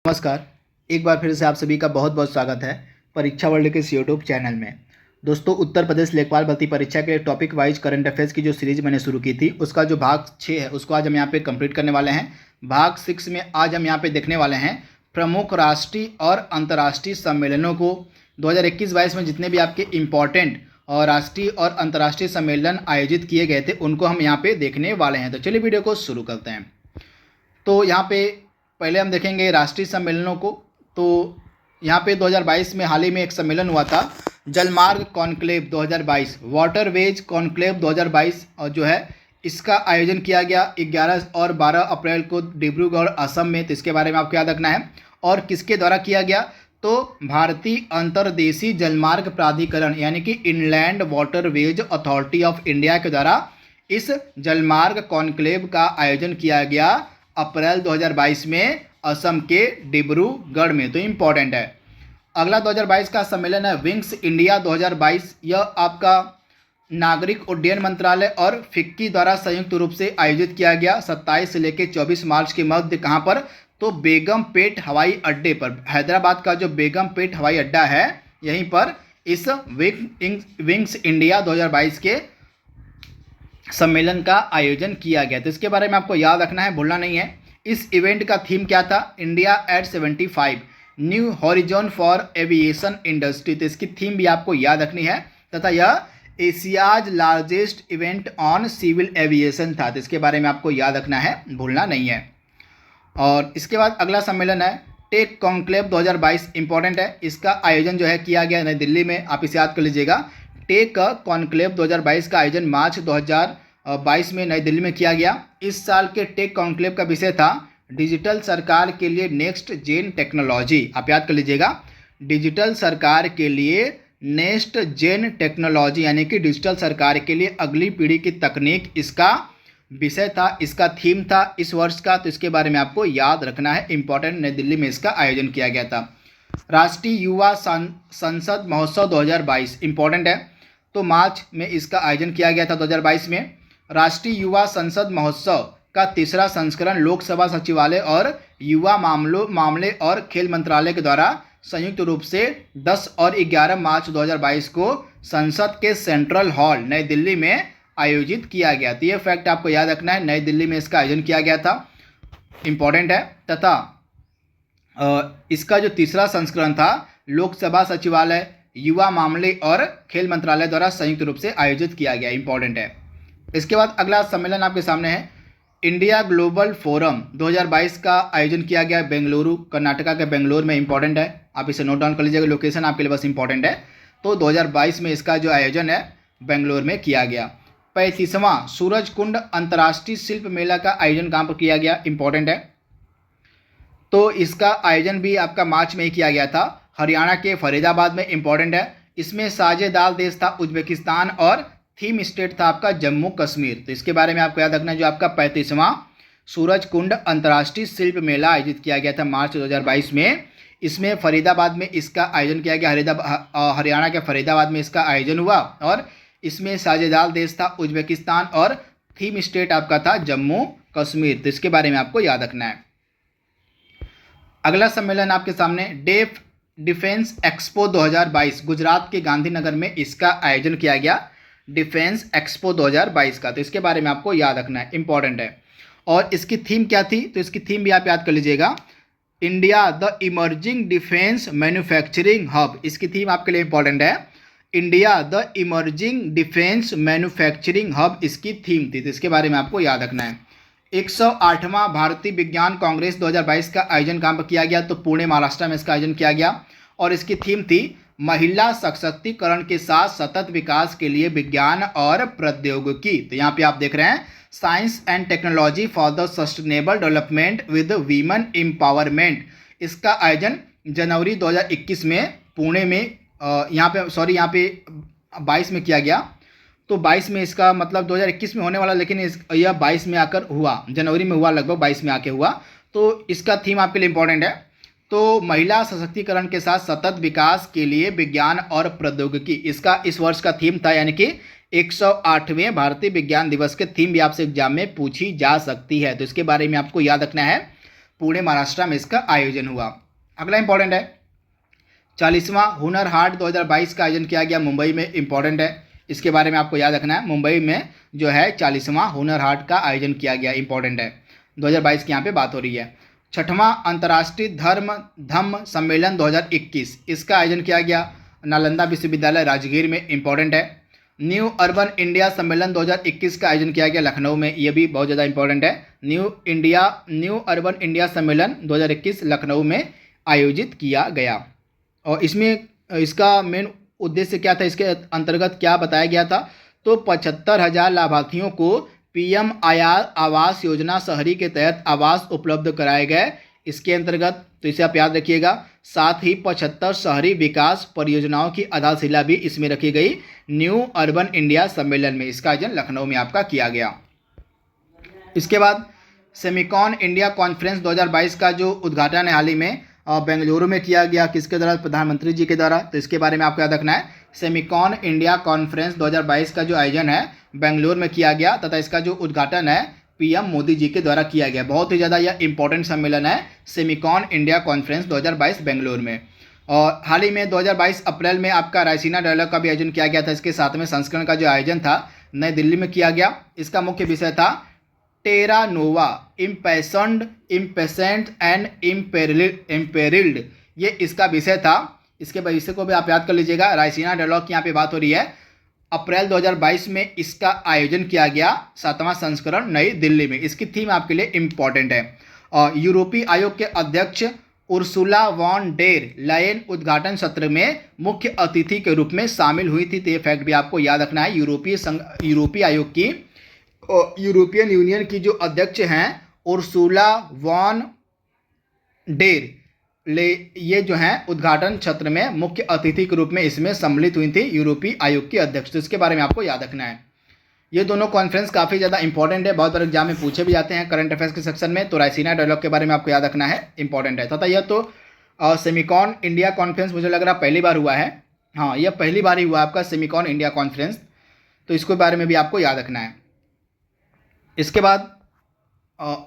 नमस्कार। एक बार फिर से आप सभी का बहुत बहुत स्वागत है परीक्षा वर्ल्ड के इस यूट्यूब चैनल में। दोस्तों, उत्तर प्रदेश लेखपाल भर्ती परीक्षा के टॉपिक वाइज करंट अफेयर्स की जो सीरीज मैंने शुरू की थी उसका जो भाग 6 है उसको आज हम यहाँ पे कंप्लीट करने वाले हैं। भाग 6 में आज हम यहाँ पे देखने वाले हैं प्रमुख राष्ट्रीय और अंतर्राष्ट्रीय सम्मेलनों को 2021-22 में जितने भी आपके इम्पॉर्टेंट और राष्ट्रीय और अंतर्राष्ट्रीय सम्मेलन आयोजित किए गए थे उनको हम यहाँ पे देखने वाले हैं। तो चलिए वीडियो को शुरू करते हैं। तो यहाँ पे पहले हम देखेंगे राष्ट्रीय सम्मेलनों को। तो यहाँ पे 2022 में हाल ही में एक सम्मेलन हुआ था, जलमार्ग कॉन्क्लेव 2022, वाटरवेज कॉन्क्लेव 2022, और जो है इसका आयोजन किया गया 11 और 12 अप्रैल को डिब्रूगढ़ असम में। तो इसके बारे में आपको याद रखना है। और किसके द्वारा किया गया, तो भारतीय अंतर्देशीय जलमार्ग प्राधिकरण यानी कि inland waterways authority of India के द्वारा इस जलमार्ग कॉन्क्लेव का आयोजन किया गया अप्रैल 2022 में असम के डिब्रूगढ़ में। तो इम्पॉर्टेंट है। अगला 2022 का सम्मेलन है विंग्स इंडिया 2022। यह आपका नागरिक उड्डयन मंत्रालय और फिक्की द्वारा संयुक्त रूप से आयोजित किया गया 27 से लेकर 24 मार्च के मध्य। कहाँ पर, तो बेगमपेट हवाई अड्डे पर। हैदराबाद का जो बेगमपेट हवाई अड्डा है यहीं पर इस विंग्स इंडिया 2022 के सम्मेलन का आयोजन किया गया। तो इसके बारे में आपको याद रखना है, भूलना नहीं है। इस इवेंट का थीम क्या था, India at 75 new horizon for aviation industry. तो इसकी थीम भी आपको याद रखनी है। तथा यह Asia's largest event on civil aviation था। तो इसके बारे में आपको याद रखना है, भूलना नहीं है। और इसके बाद अगला सम्मेलन है टेक कॉन्क्लेव 2022। इंपॉर्टेंट है। इसका आयोजन जो है किया गया नई दिल्ली में। आप इसे याद कर लीजिएगा। टेक कॉन्क्लेव 2022 का आयोजन मार्च 2022 में नई दिल्ली में किया गया। इस साल के टेक कॉन्क्लेव का विषय था डिजिटल सरकार के लिए नेक्स्ट जेन टेक्नोलॉजी। आप याद कर लीजिएगा, डिजिटल सरकार के लिए नेक्स्ट जेन टेक्नोलॉजी यानी कि डिजिटल सरकार के लिए अगली पीढ़ी की तकनीक, इसका विषय था, इसका थीम था इस वर्ष का। तो इसके बारे में आपको याद रखना है, इंपॉर्टेंट। नई दिल्ली में इसका आयोजन किया गया था। राष्ट्रीय युवा संसद महोत्सव 2022। इंपॉर्टेंट है। तो मार्च में इसका आयोजन किया गया था 2022 में। राष्ट्रीय युवा संसद महोत्सव का तीसरा संस्करण लोकसभा सचिवालय और युवा मामले और खेल मंत्रालय के द्वारा संयुक्त रूप से 10 और 11 मार्च 2022 को संसद के सेंट्रल हॉल नई दिल्ली में आयोजित किया गया। तो ये फैक्ट आपको याद रखना है, नई दिल्ली में इसका आयोजन किया गया था। इंपॉर्टेंट है। तथा इसका जो तीसरा संस्करण था लोकसभा सचिवालय, युवा मामले और खेल मंत्रालय द्वारा संयुक्त रूप से आयोजित किया गया। इंपॉर्टेंट है। इसके बाद अगला सम्मेलन आपके सामने है इंडिया ग्लोबल फोरम 2022 का आयोजन किया गया बेंगलुरु, कर्नाटका के बेंगलुरु में। इंपॉर्टेंट है, आप इसे नोट डाउन कर लीजिएगा, लोकेशन आपके लिए बस इंपॉर्टेंट है। तो 2022 में इसका जो आयोजन है बेंगलुरु में किया गया। 35वां सूरजकुंड अंतर्राष्ट्रीय शिल्प मेला का आयोजन कहाँ पर किया गया। इंपॉर्टेंट है। तो इसका आयोजन भी आपका मार्च में ही किया गया था, हरियाणा के फरीदाबाद में। इंपॉर्टेंट है। इसमें साझेदार देश था उज्बेकिस्तान और थीम स्टेट था आपका जम्मू कश्मीर। तो इसके बारे में आपको याद रखना है। जो आपका 35वां सूरजकुंड अंतर्राष्ट्रीय शिल्प मेला आयोजित किया गया था मार्च 2022 में। इसमें फरीदाबाद में इसका आयोजन किया गया, हरियाणा के फरीदाबाद में इसका आयोजन हुआ। और इसमें साझेदार देश था उज्बेकिस्तान और थीम स्टेट आपका था जम्मू कश्मीर। तो इसके बारे में आपको याद रखना है। अगला सम्मेलन आपके सामने डिफेंस एक्सपो 2022, गुजरात के गांधीनगर में इसका आयोजन किया गया, डिफेंस एक्सपो 2022 का। तो इसके बारे में आपको याद रखना है, इंपॉर्टेंट है। और इसकी थीम क्या थी, तो इसकी थीम भी आप याद कर लीजिएगा, India the emerging defence manufacturing hub. इसकी थीम आपके लिए इंपॉर्टेंट है, India the emerging defence manufacturing hub इसकी थीम थी। तो इसके बारे में आपको याद रखना है। 108वां भारतीय विज्ञान कांग्रेस 2022 का आयोजन कहाँ पर किया गया, तो पुणे महाराष्ट्र में इसका आयोजन किया गया। और इसकी थीम थी महिला सशक्तिकरण के साथ सतत विकास के लिए विज्ञान और प्रौद्योगिकी। तो यहाँ पे आप देख रहे हैं science and technology for the sustainable development with women empowerment. इसका आयोजन जनवरी 2021 में पुणे में यहाँ पे 22 में किया गया। तो 22 में इसका मतलब 2021 में होने वाला, लेकिन यह 22 में आकर हुआ, जनवरी में हुआ, लगभग 22 में आके हुआ। तो इसका थीम आपके लिए इंपॉर्टेंट है। तो महिला सशक्तिकरण के साथ सतत विकास के लिए विज्ञान और प्रौद्योगिकी, इसका इस वर्ष का थीम था। यानी कि 108वें भारतीय विज्ञान दिवस के थीम भी आपसे एग्जाम में पूछी जा सकती है। तो इसके बारे में आपको याद रखना है। पुणे महाराष्ट्र में इसका आयोजन हुआ। अगला इंपॉर्टेंट है 40वां हुनर हाट 2022 का आयोजन किया गया मुंबई में। इंपॉर्टेंट है, इसके बारे में आपको याद रखना है। मुंबई में जो है 40वां हुनर हाट का आयोजन किया गया। इंपॉर्टेंट है, 2022 की यहाँ पे बात हो रही है। 6वां अंतर्राष्ट्रीय धम्म सम्मेलन 2021, इसका आयोजन किया गया नालंदा विश्वविद्यालय राजगीर में। इंपॉर्टेंट है। न्यू अर्बन इंडिया सम्मेलन 2021 का आयोजन किया गया लखनऊ में। ये भी बहुत ज़्यादा इंपॉर्टेंट है। न्यू अर्बन इंडिया सम्मेलन 2021 लखनऊ में आयोजित किया गया। और इसमें इसका मेन उद्देश्य क्या था, इसके अंतर्गत क्या बताया गया था, तो 75,000 लाभार्थियों को पीएम आवास योजना शहरी के तहत आवास उपलब्ध कराए गए इसके अंतर्गत। तो इसे आप याद रखिएगा। साथ ही 75 शहरी विकास परियोजनाओं की आधारशिला भी इसमें रखी गई न्यू अर्बन इंडिया सम्मेलन में। इसका आयोजन लखनऊ में आपका किया गया। इसके बाद सेमिकॉन इंडिया कॉन्फ्रेंस 2022 का जो उद्घाटन है हाल ही में बेंगलुरु में किया गया। किसके द्वारा? प्रधानमंत्री जी के द्वारा। तो इसके बारे में आपको याद रखना है। सेमिकॉन इंडिया कॉन्फ्रेंस 2022 का जो आयोजन है बेंगलुरु में किया गया तथा इसका जो उद्घाटन है पीएम मोदी जी के द्वारा किया गया। बहुत ही ज़्यादा यह इंपॉर्टेंट सम्मेलन है सेमिकॉन इंडिया कॉन्फ्रेंस 2022 बेंगलुरु में। और हाल ही में 2022 अप्रैल में आपका रायसीना डायलॉग का भी आयोजन किया गया था। इसके 7वें संस्करण का जो आयोजन था नई दिल्ली में किया गया। इसका मुख्य विषय था टेरा नोवा इम्पेसेंट एंड इम्पेरिल्ड, ये इसका विषय था। इसके विषय को भी आप याद कर लीजिएगा। रायसीना डायलॉग की यहाँ पे बात हो रही है। अप्रैल 2022 में इसका आयोजन किया गया 7वां संस्करण नई दिल्ली में। इसकी थीम आपके लिए इम्पॉर्टेंट है। और यूरोपीय आयोग के अध्यक्ष उर्सुला वॉन डेर लायन उद्घाटन सत्र में मुख्य अतिथि के रूप में शामिल हुई थी। तो ये फैक्ट भी आपको याद रखना है। यूरोपीय आयोग की यूरोपियन यूनियन की जो अध्यक्ष हैं उर्सुला वॉन डेर ये जो हैं उद्घाटन सत्र में मुख्य अतिथि के रूप में इसमें सम्मिलित हुई थी यूरोपीय आयोग की अध्यक्ष। तो इसके बारे में आपको याद रखना है। ये दोनों कॉन्फ्रेंस काफ़ी ज़्यादा इंपॉर्टेंट है, बहुत बार एग्जाम में पूछे भी जाते हैं करंट अफेयर्स के सेक्शन में। तो रायसीना डायलॉग के बारे में आपको याद रखना है, इंपॉर्टेंट है। तथा यह तो सेमिकॉन इंडिया कॉन्फ्रेंस मुझे लग रहा पहली बार हुआ है। हाँ, यह पहली बार ही हुआ आपका सेमिकॉन इंडिया कॉन्फ्रेंस। तो इसके बारे में भी आपको याद रखना है। इसके बाद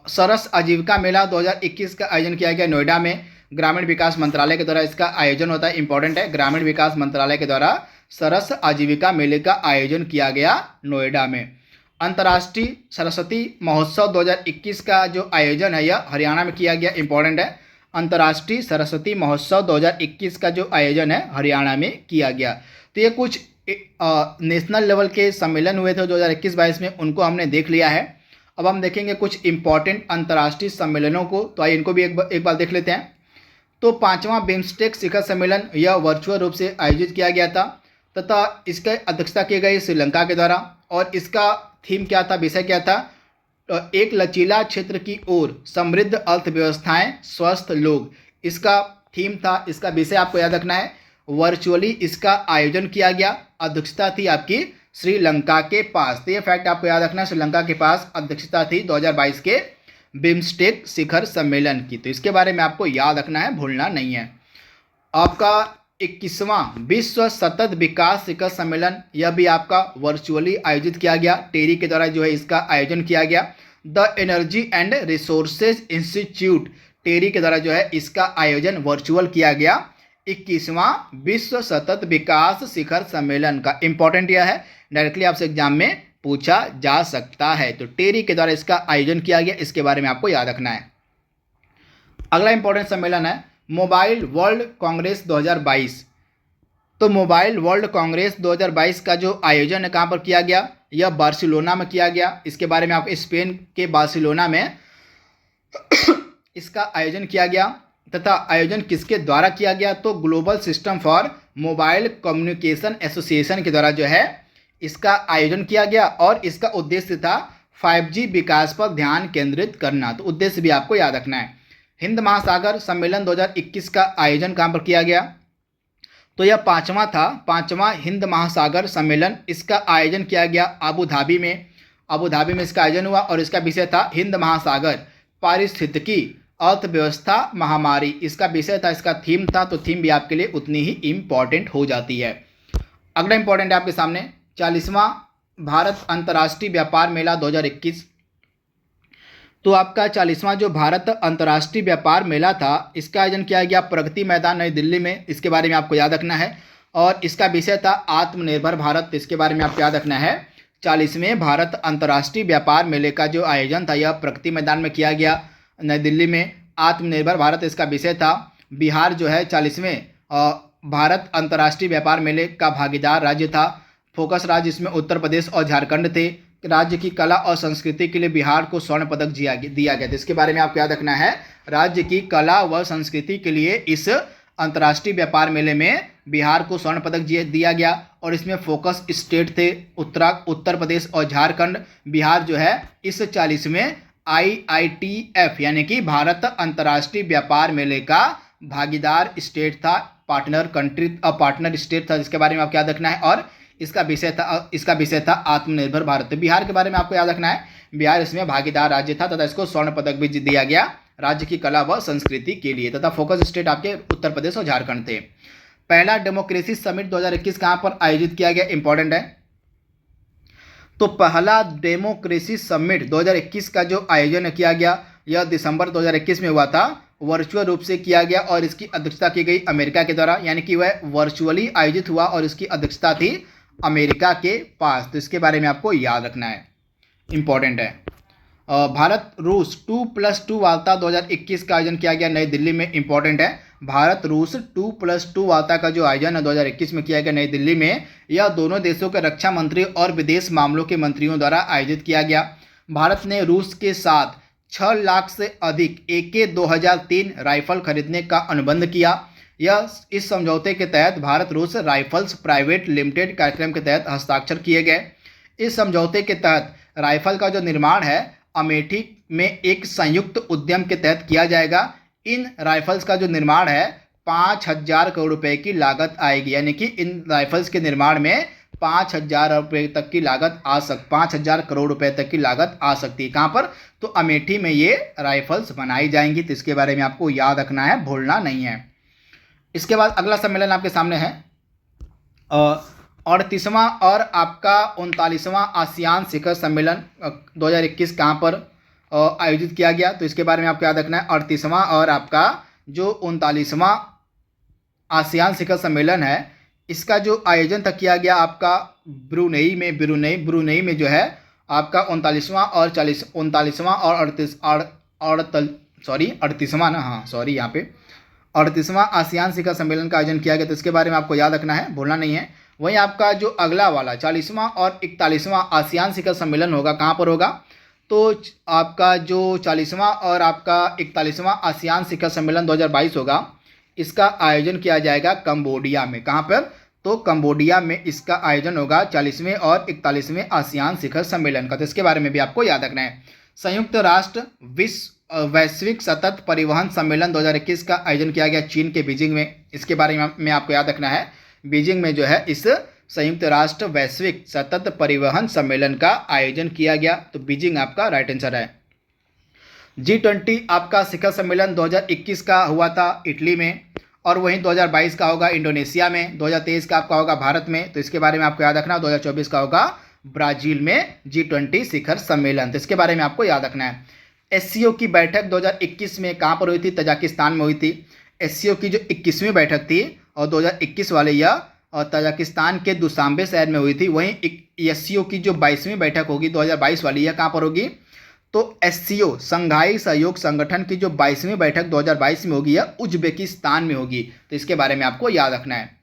सरस आजीविका मेला 2021 का आयोजन किया गया नोएडा में। ग्रामीण विकास मंत्रालय के द्वारा इसका आयोजन होता है। इंपॉर्टेंट है, ग्रामीण विकास मंत्रालय के द्वारा सरस आजीविका मेले का आयोजन किया गया नोएडा में। अंतर्राष्ट्रीय सरस्वती महोत्सव 2021 का जो आयोजन है यह हरियाणा में किया गया। इंपॉर्टेंट है, अंतर्राष्ट्रीय सरस्वती महोत्सव 2021 का जो आयोजन है हरियाणा में किया गया। तो ये कुछ नेशनल लेवल के सम्मेलन हुए थे 2021-22 में, उनको हमने देख लिया है। अब हम देखेंगे कुछ इंपॉर्टेंट अंतर्राष्ट्रीय सम्मेलनों को। तो आइए इनको भी एक बार देख लेते हैं। तो 5वां बिम्स्टेक शिखर सम्मेलन यह वर्चुअल रूप से आयोजित किया गया था तथा इसकी अध्यक्षता की गई श्रीलंका के द्वारा। और इसका थीम क्या था, विषय क्या था, एक लचीला क्षेत्र की ओर समृद्ध अर्थव्यवस्थाएं स्वस्थ लोग, इसका थीम था। इसका विषय आपको याद रखना है। वर्चुअली इसका आयोजन किया गया, अध्यक्षता थी आपकी श्रीलंका के पास। तो ये फैक्ट आपको याद रखना है, श्रीलंका के पास अध्यक्षता थी 2022 के बिम्स्टेक शिखर सम्मेलन की। तो इसके बारे में आपको याद रखना है, भूलना नहीं है। आपका 21वां विश्व सतत विकास शिखर सम्मेलन यह भी आपका वर्चुअली आयोजित किया गया। टेरी के द्वारा जो है इसका आयोजन किया गया। The energy and resources institute TERI के द्वारा जो है इसका आयोजन वर्चुअल किया गया। 21वां विश्व सतत विकास शिखर सम्मेलन का इंपॉर्टेंट यह है, डायरेक्टली आपसे एग्जाम में पूछा जा सकता है। तो टेरी के द्वारा इसका आयोजन किया गया, इसके बारे में आपको याद रखना है। अगला इंपॉर्टेंट सम्मेलन है मोबाइल वर्ल्ड कांग्रेस 2022। तो मोबाइल वर्ल्ड कांग्रेस 2022 का जो आयोजन है कहाँ पर किया गया, यह बार्सिलोना में किया गया। इसके बारे में आपको स्पेन के बार्सिलोना में इसका आयोजन किया गया। तथा आयोजन किसके द्वारा किया गया, तो global system for mobile communication association के द्वारा जो है इसका आयोजन किया गया। और इसका उद्देश्य था 5G विकास पर ध्यान केंद्रित करना। तो उद्देश्य भी आपको याद रखना है। हिंद महासागर सम्मेलन 2021 का आयोजन कहाँ पर किया गया, तो यह 5वां था, 5वां हिंद महासागर सम्मेलन। इसका आयोजन किया गया अबू धाबी में। अबू धाबी में इसका आयोजन हुआ और इसका विषय था हिंद महासागर पारिस्थितिकी अर्थव्यवस्था महामारी। इसका विषय था, इसका थीम था। तो थीम भी आपके लिए उतनी ही इम्पॉर्टेंट हो जाती है। अगला इंपॉर्टेंट है आपके सामने 40वां भारत अंतर्राष्ट्रीय व्यापार मेला 2021। तो आपका 40वां जो भारत अंतर्राष्ट्रीय व्यापार मेला था, इसका आयोजन किया गया प्रगति मैदान नई दिल्ली में। इसके बारे में आपको याद रखना है। और इसका विषय था आत्मनिर्भर भारत। इसके बारे में आपको याद रखना है। 40वें भारत अंतर्राष्ट्रीय व्यापार मेले का जो आयोजन था यह प्रगति मैदान में किया गया नई दिल्ली में। आत्मनिर्भर भारत इसका विषय था। बिहार जो है 40वें भारत अंतर्राष्ट्रीय व्यापार मेले का भागीदार राज्य था। फोकस राज्य इसमें उत्तर प्रदेश और झारखंड थे। राज्य की कला और संस्कृति के लिए बिहार को स्वर्ण पदक दिया गया था। इसके बारे में आपको याद रखना है। राज्य की कला व संस्कृति के लिए इस अंतर्राष्ट्रीय व्यापार मेले में बिहार को स्वर्ण पदक दिया गया। और इसमें फोकस स्टेट थे उत्तर प्रदेश और झारखंड। बिहार जो है इस 40वें IITF यानी कि भारत अंतर्राष्ट्रीय व्यापार मेले का भागीदार स्टेट था, पार्टनर स्टेट था, जिसके बारे में आपको याद रखना है। और इसका विषय था आत्मनिर्भर भारत। बिहार के बारे में आपको याद रखना है। बिहार इसमें भागीदार राज्य था तथा इसको स्वर्ण पदक भी दिया गया राज्य की कला व संस्कृति के लिए। तथा फोकस स्टेट आपके उत्तर प्रदेश और झारखंड थे। पहला डेमोक्रेसी समिट 2021 कहाँ पर आयोजित किया गया, इंपॉर्टेंट है। तो पहला डेमोक्रेसी समिट 2021 का जो आयोजन किया गया यह दिसंबर 2021 में हुआ था। वर्चुअल रूप से किया गया और इसकी अध्यक्षता की गई अमेरिका के द्वारा, यानी कि वह वर्चुअली आयोजित हुआ और इसकी अध्यक्षता थी अमेरिका के पास। तो इसके बारे में आपको याद रखना है, इंपॉर्टेंट है। भारत रूस 2+2 वार्ता 2021 का आयोजन किया गया नई दिल्ली में, इंपॉर्टेंट है। भारत रूस 2+2 वार्ता का जो आयोजन है 2021 में किया गया नई दिल्ली में, यह दोनों देशों के रक्षा मंत्री और विदेश मामलों के मंत्रियों द्वारा आयोजित किया गया। भारत ने रूस के साथ 6 लाख से अधिक AK-2003 राइफल खरीदने का अनुबंध किया। इस समझौते के तहत भारत रूस राइफल्स प्राइवेट लिमिटेड कार्यक्रम के तहत हस्ताक्षर किए गए। इस समझौते के तहत राइफल का जो निर्माण है अमेठी में एक संयुक्त उद्यम के तहत किया जाएगा। इन राइफल्स का जो निर्माण है 5,000 करोड़ रुपए की लागत आएगी, यानी कि इन राइफल्स के निर्माण में 5,000 रुपये तक की लागत 5,000 करोड़ रुपए तक की लागत आ सकती है। कहाँ पर, तो अमेठी में ये राइफल्स बनाई जाएंगी। तो इसके बारे में आपको याद रखना है, भूलना नहीं है। इसके बाद अगला सम्मेलन आपके सामने है 38वां और आपका 39वां आसियान शिखर सम्मेलन 2021 कहाँ पर आयोजित किया गया। तो इसके बारे में आपको याद रखना है। 38वां और आपका जो 39वां आसियान शिखर सम्मेलन है इसका जो आयोजन तक किया गया आपका ब्रुनेई में जो है आपका 39वां और 38वां आसियान शिखर सम्मेलन का आयोजन किया गया। तो इसके बारे में आपको याद रखना है, भूलना नहीं है। वहीं आपका जो अगला वाला 40वां और 41वां आसियान शिखर सम्मेलन होगा, कहाँ पर होगा, तो आपका जो 40वां और आपका 41वां आसियान शिखर सम्मेलन 2022 होगा, इसका आयोजन किया जाएगा कंबोडिया में। कहाँ पर, तो कंबोडिया में इसका आयोजन होगा 40वें और 41वें आसियान शिखर सम्मेलन का। तो इसके बारे में भी आपको याद रखना है। संयुक्त राष्ट्र वैश्विक सतत परिवहन सम्मेलन 2021 का आयोजन किया गया चीन के बीजिंग में। इसके बारे में आपको याद रखना है। बीजिंग में जो है इस संयुक्त राष्ट्र वैश्विक सतत परिवहन सम्मेलन का आयोजन किया गया। तो बीजिंग आपका राइट आंसर है। G20 आपका शिखर सम्मेलन 2021 का हुआ था इटली में, और वहीं 2022 का होगा इंडोनेशिया में, 2023 का आपका होगा भारत में। तो इसके बारे में आपको याद रखना। 2024 का होगा ब्राजील में G20 शिखर सम्मेलन। तो इसके बारे में आपको याद रखना है। SCO की बैठक 2021 में कहाँ पर हुई थी, तजाकिस्तान में हुई थी। SCO की जो 21वीं बैठक थी और 2021 वाले यह और तजाकिस्तान के दुशांबे शहर में हुई थी। वहीं SCO की जो 22वीं बैठक होगी 2022 वाली, यह कहाँ पर होगी, तो SCO संघाई सहयोग संगठन की जो 22वीं बैठक 2022 में होगी यह उज्बेकिस्तान में होगी। तो इसके बारे में आपको याद रखना है।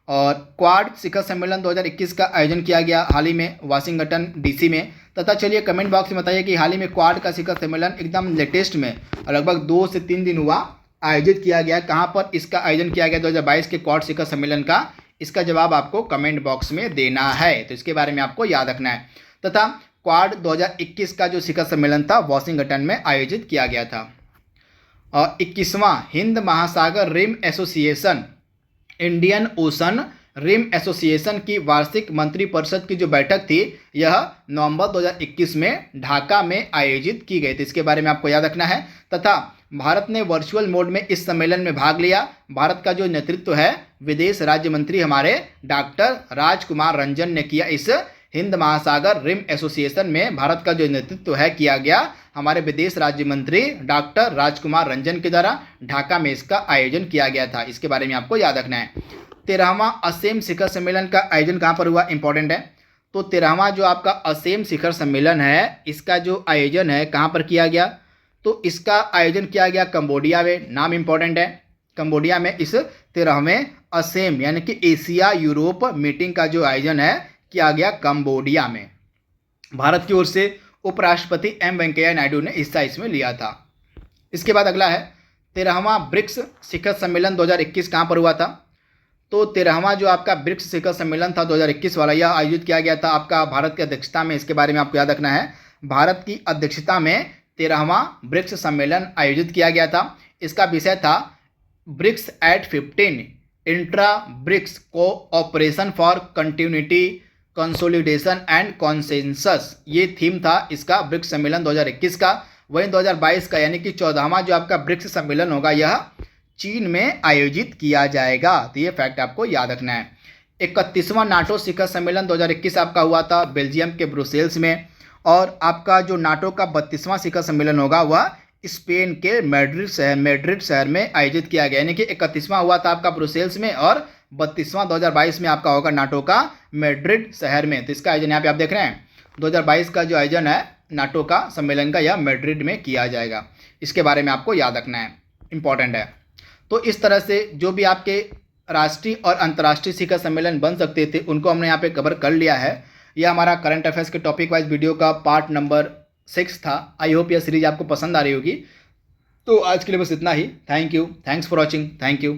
और क्वाड शिखर सम्मेलन 2021 का आयोजन किया गया हाल ही में वाशिंगटन DC में। तथा चलिए कमेंट बॉक्स में बताइए कि हाल ही में क्वाड का शिखर सम्मेलन एकदम लेटेस्ट में लगभग 2 से 3 दिन हुआ आयोजित किया गया, कहाँ पर इसका आयोजन किया गया 2022 के क्वाड शिखर सम्मेलन का। इसका जवाब आपको कमेंट बॉक्स में देना है। तो इसके बारे में आपको याद रखना है। तथा क्वाड 2021 का जो शिखर सम्मेलन था वाशिंगटन में आयोजित किया गया था। और 21वां Hind Mahasagar Rim Association, Indian Ocean Rim Association की वार्षिक मंत्रिपरिषद की जो बैठक थी यह नवंबर 2021 में ढाका में आयोजित की गई थी। इसके बारे में आपको याद रखना है। तथा भारत ने वर्चुअल मोड में इस सम्मेलन में भाग लिया। भारत का जो नेतृत्व है विदेश राज्य मंत्री हमारे डॉक्टर राजकुमार रंजन ने किया। इस हिंद महासागर रिम एसोसिएशन में भारत का जो नेतृत्व है किया गया हमारे विदेश राज्य मंत्री डॉक्टर राजकुमार रंजन के द्वारा ढाका में इसका आयोजन किया गया था। इसके बारे में आपको याद रखना है। 13वां असेम शिखर सम्मेलन का आयोजन कहाँ पर हुआ, इंपॉर्टेंट है। तो 13वां जो आपका असेम शिखर सम्मेलन है, इसका जो आयोजन है कहाँ पर किया गया, तो इसका आयोजन किया गया कंबोडिया में। नाम इंपॉर्टेंट है, कंबोडिया में इस 13वें असेम यानी कि एशिया यूरोप मीटिंग का जो आयोजन है किया गया कंबोडिया में। भारत की ओर से उपराष्ट्रपति एम वेंकैया नायडू ने हिस्सा इसमें लिया था। इसके बाद अगला है 13वां ब्रिक्स शिखर सम्मेलन 2021 कहाँ पर हुआ था। तो 13वां जो आपका ब्रिक्स शिखर सम्मेलन था 2021 वाला, यह आयोजित किया गया था आपका भारत की अध्यक्षता में। इसके बारे में आपको याद रखना है, भारत की अध्यक्षता में 13वां ब्रिक्स सम्मेलन आयोजित किया गया था। इसका विषय था BRICS at 15 intra BRICS cooperation for continuity consolidation and consensus. ये थीम था इसका ब्रिक्स सम्मेलन 2021 का। वहीं 2022 का यानी कि 14वां जो आपका ब्रिक्स सम्मेलन होगा यह चीन में आयोजित किया जाएगा। तो ये फैक्ट आपको याद रखना है। 31वां नाटो शिखर सम्मेलन 2021 आपका हुआ था बेल्जियम के ब्रुसेल्स में। और आपका जो नाटो का 32वां शिखर सम्मेलन होगा वह स्पेन के मैड्रिड शहर में आयोजित किया गया। यानी कि 31वां हुआ था आपका ब्रुसेल्स में और 32वां 2022 में आपका होगा नाटो का मैड्रिड शहर में। तो इसका आयोजन यहाँ पे आप देख रहे हैं, 2022 का जो आयोजन है नाटो का सम्मेलन का यह मैड्रिड में किया जाएगा। इसके बारे में आपको याद रखना है, इंपॉर्टेंट है। तो इस तरह से जो भी आपके राष्ट्रीय और अंतर्राष्ट्रीय शिखर सम्मेलन बन सकते थे उनको हमने यहाँ पे कवर कर लिया है। यह हमारा करंट अफेयर्स के टॉपिक वाइज वीडियो का पार्ट नंबर 6 था। आई होप यह सीरीज आपको पसंद आ रही होगी। तो आज के लिए बस इतना ही। Thank you, thanks for watching, thank you.